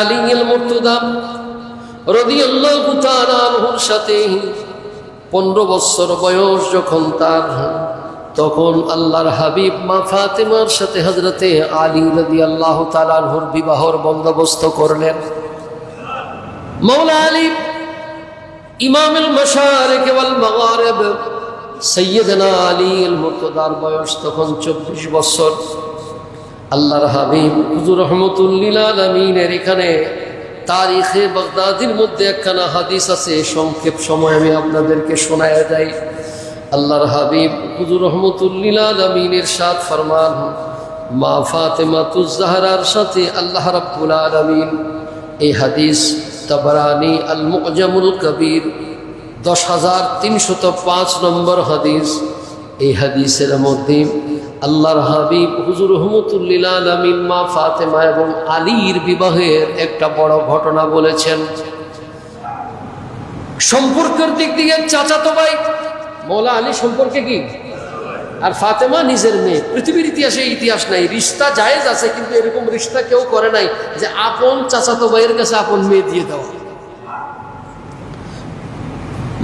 আলীল মুর্তদা রাদিয়াল্লাহু তাআলা আনহুর সাথে 15 বছর বয়স যখন তার, তখন আল্লাহর হাবিব মা ফাতেমার সাথে হযরতে আলী রাদিয়াল্লাহু তাআলা আনহুর বিবাহের বন্দোবস্ত করলেন। মাওলা আলী ইমামুল মাশারিক ওয়াল মাগারিব সাইয়্যিদনা আলীল মুর্তদার বয়স তখন 24 বছর। আল্লাহর হাবিব হুজুর রাহমাতুল লিল আলামিনের এখানে তারিখে বাগদাদির মধ্যে একখানা হাদিস আছে, সংক্ষেপ সময় আমি আপনাদেরকে শোনায়া যাই। আল্লাহর হাবিব হুজুর রাহমাতুল লিল আলামিনের সাথ ফরমান, মা ফাতেমাতুজ জাহরার সাথে আল্লাহ রাব্বুল আলামিন, এই হাদিস তাবরানী আল মুআজামুল কবির 10305 নম্বর হাদিস। এই হাদিসের মধ্যে আল্লাহর হাবিব হুজুর রাহমাতুল লিল আলামিন মা ফাতেমা এবং আলীর বিবাহের একটা বড় ঘটনা বলেছেন। সম্পর্কের দিক থেকে চাচাতো ভাই মৌলা আলী সম্পর্কে কি, আর ফাতেমা নিজের মেয়ে। পৃথিবীর ইতিহাসে ইতিহাস নাই, রিশতা জায়েজ আছে, কিন্তু এরকম রিশতা কেউ করে নাই যে আপন চাচাতো ভাইয়ের কাছে আপন মেয়ে দিয়ে দেওয়া।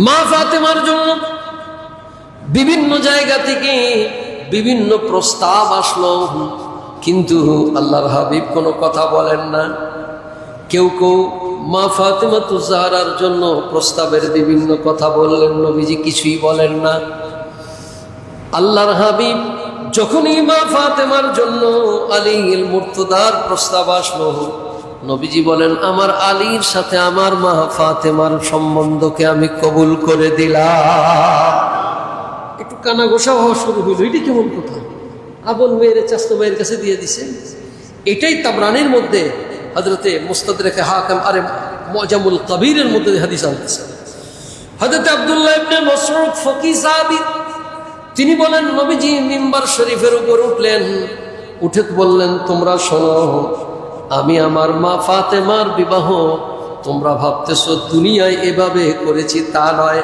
মা ফাতেমার জন্য বিভিন্ন জায়গা থেকে বিভিন্ন প্রস্তাব আসলো, কিন্তু আল্লাহর হাবিব কোনো কথা বলেন না। কেউ কেউ মা ফাতেমাতুজ জাহরার জন্য প্রস্তাবের বিভিন্ন কথা বললেন, নবীজি কিছুই বলেন না। আল্লাহর হাবিব যখনই মা ফাতেমার জন্য আলীল মুর্তদার প্রস্তাব আসলো, নবীজি বলেন, আমার আলীর সাথে আমার মা ফাতেমার সম্বন্ধকে আমি কবুল করে দিলাম। একটু কানা গোসা হওয়া শুরু হইল, এটি কেমন কথা, আপন মেয়ের চাচাতো ভাইয়ের কাছে দিয়ে দিছে। এটাই তাবরানির মধ্যে হযরতে মুস্তাদরাক হাকিম আরে মুআজামুল কবিরের মধ্যে হাদিস আনতেছে। হযরত আব্দুল্লাহ ইবনে মাসউদ ফকিহ সাহাবী, তিনি বলেন, নবীজি মিম্বার শরীফের উপর উঠলেন, উঠে বললেন, তোমরা শোনো, আমি আমার মা ফাতেমার বিবাহ তোমরা ভাবতেছো দুনিয়ায় এভাবে করেছি, তা নয়।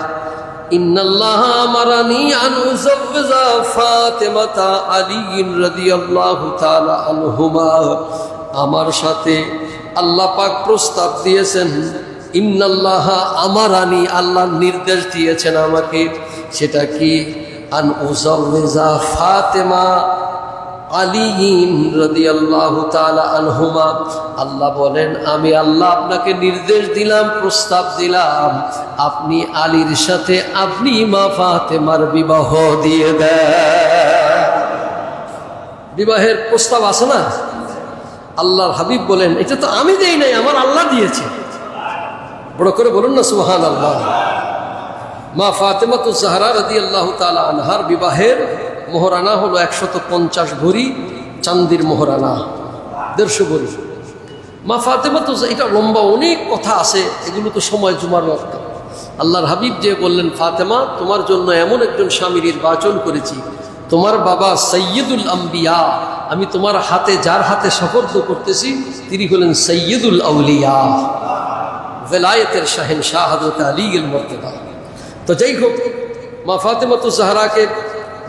ইন্নাল্লাহ আমারানি আন উযাওযা ফাতেমাতা আলী রাদিয়াল্লাহু তাআলা আনহুমা, আমার সাথে আল্লাহ পাক প্রস্তাব দিয়েছেন। ইন্নাল্লাহ আমারানি, আল্লাহ নির্দেশ দিয়েছেন আমাকে, সেটা কি, আন উযাওযা ফাতেমা আলী রাদিয়াল্লাহু তাআলা আনহুমা। আল্লাহ বলেন, আমি আল্লাহ আপনাকে নির্দেশ দিলাম, প্রস্তাব দিলাম, আপনি আলীর সাথে আপনি মা ফাতেমার বিবাহ দিয়ে দেন। বিবাহের প্রস্তাব আছে না? আল্লাহর হাবিব বলেন, এটা তো আমি দেই নাই, আমার আল্লাহ দিয়েছে। বড় করে বলুন না সুবহানাল্লাহ। মা ফাতেমাতুজ জাহরা রাদিয়াল্লাহু তাআলা আনহার বিবাহের মোহরানা হলো 150 ভরি চান্দির মোহরানা, 150 ভরি। মা ফাতেমাতুজ, এটা লম্বা অনেক কথা আছে, এগুলো তো সময় জুমার ওয়াক্ত। আল্লাহর হাবিব যে বললেন, ফাতেমা, তোমার জন্য এমন একজন স্বামী নির্বাচন করেছি, তোমার বাবা সৈয়দুল আম্বিয়া, আমি তোমার হাতে যার হাতে সুপর্দ করতেছি তিনি হলেন সৈয়দুল আউলিয়া, ভেলায়েতের শাহেনশাহ হযরত আলীল মুর্তদা। তো যাই হোক, মা ফাতেমাতুজ জাহরাকে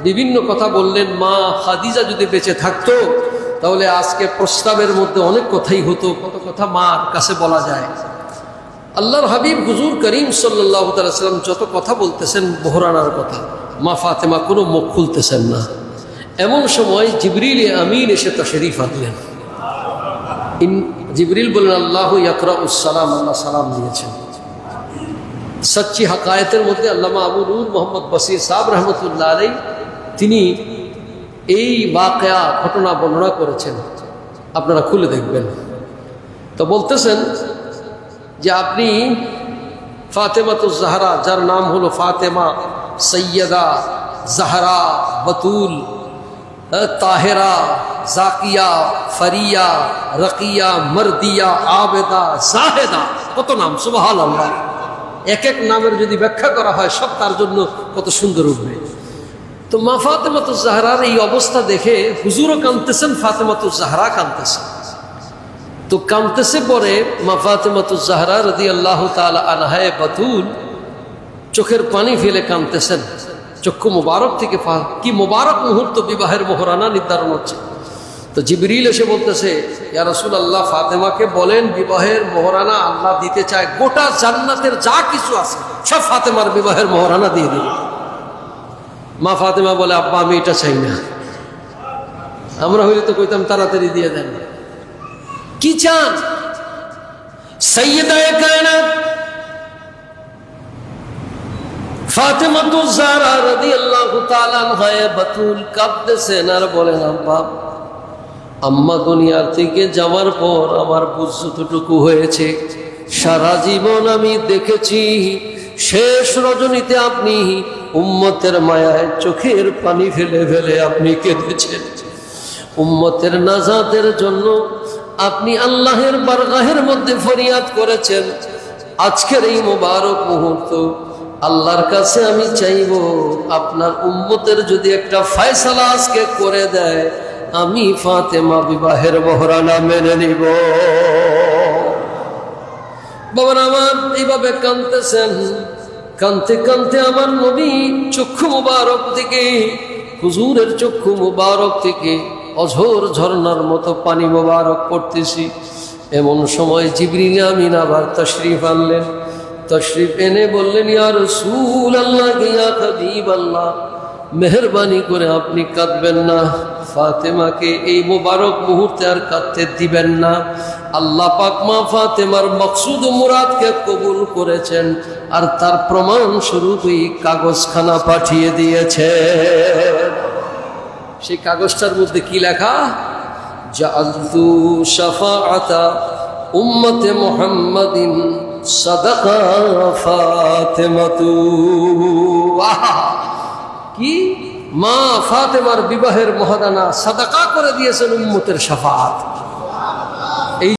বিভিন্ন কথা বললেন। মা খাদিজা যদি বেঁচে থাকতো তাহলে আজকে প্রস্তাবের মধ্যে অনেক কথাই হতো, কত কথা মার কাছে বলা যায়। আল্লাহর হাবিব হুজুর করিম সাল্লাল্লাহু তাআলা সাল্লাম যত কথা বলতেছেন মোহরানার কথা, মা ফাতেমা কোনো মুখ খুলতেছেন না। এমন সময় জিবরিল আমিন এসে তাশরীফ আনলেন। জিবরিল বলেন, আল্লাহু ইয়াকরাউস সালাম, আল্লাহ সালাম দিয়েছেন। সচ্চি হাকায়েতের মধ্যে আল্লামা আবু নূর মোহাম্মদ বসির সাহেব রহমতুল্লাহ আলাইহি তিনি এই বাকিয়া ঘটনা বর্ণনা করেছেন, আপনারা খুলে দেখবেন। তো বলতেছেন যে আপনি ফাতেমাতুজ জাহরা, যার নাম হলো ফাতেমা সৈয়দা জাহরা বতুল তাহেরা জাকিয়া ফরিয়া রকিয়া মরদিয়া আবেদা জাহেদা, কত নাম, সুবহানাল্লাহ। এক এক নামের যদি ব্যাখ্যা করা হয় সব তার জন্য কত সুন্দর উঠবে। তো মা ফাতেমাতুজ জাহরার এই অবস্থা দেখে হুজুরও কাঁদতেছেন, ফাতেমাতুজ জাহরা কাঁদতেছেন। তো কাঁদতেছে পরে মা ফাতেমাতুজ জাহরা রাদিয়াল্লাহু তাআলা আনহা বাতুল চোখের পানি ফেলে কাঁদতেছেন। চক্ষু মুবারক থেকে কি মুবারক মুহূর্ত, বিবাহের মোহরানা নির্ধারণ হচ্ছে। তো তো জিবরিল এসে বলতেছে, ইয়া রাসূলুল্লাহ, ফাতেমাকে বলেন বিবাহের মোহরানা আল্লাহ দিতে চায়, গোটা জান্নাতের যা কিছু আছে সব ফাতেমার বিবাহের মোহরানা দিয়ে দিবে। মা ফাতেমা বলে, আব্বা আমি এটা চাই না। আমরা হইলে তো কইতাম তাড়াতাড়ি দিয়ে দেন। কি চান? সাইয়্যিদায়ে কায়নাত ফাতেমাতুজ জাহরা রাদিয়াল্লাহু তাআলা আনহা বাতুল কাঁদতেছেন আর বলেন, আব্বা আম্মা দুনিয়ার থেকে যাওয়ার পর আমার বুঝ যতটুকু হয়েছে, সারা জীবন আমি দেখেছি শেষ রজনীতে আপনি উম্মতের মায়ায় চোখের পানি ফেলে ফেলে আপনি কেঁদেছেন। উম্মতের নাজাতের জন্য আপনি আল্লাহের বারগাহের মধ্যে ফরিয়াদ করেছেন। আজকের এই মোবারক মুহূর্ত আল্লাহর কাছে আমি চাইব, আপনার উম্মতের যদি একটা ফয়সালা আজকে করে দেয়, আমি ফাতেমা বিবাহের মোহরানা মেনে নিব। বাবা আমার এইভাবে কাঁদতেছেন। কাঁদতে কাঁদতে আমার নবী চক্ষু মুবারক থেকে, হুজুরের চক্ষু মুবারক থেকে অঝোর ঝর্ণার মতো পানি মুবারক পড়তেছি। এমন সময় জিবরিল আমিন আবার তশরিফ আনলেন। তশরিফ এনে বললেন, ইয়া রাসূলুল্লাহ, ইয়া হাবিবাল্লাহ, মেহরবানি করে আপনি কাঁদবেন না, ফাতেমাকে এই মোবারক মুহূর্তে আর কাঁদতে দিবেন না। আল্লাহ পাক মা ফাতেমার মকসুদ ও মুরাদকে কবুল করেছেন, আর তার প্রমাণ স্বরূপ এই কাগজখানা পাঠিয়ে দিয়েছে। সেই কাগজটার মধ্যে কি লেখা? জাআলতু শাফাআতা উম্মতে মুহাম্মাদিন সাদাকা ফাতেমাতু। কি? মা ফাতেমার বিবাহের মোহরানা সাদাকা করে দিয়েছেন উম্মতের শাফাআত।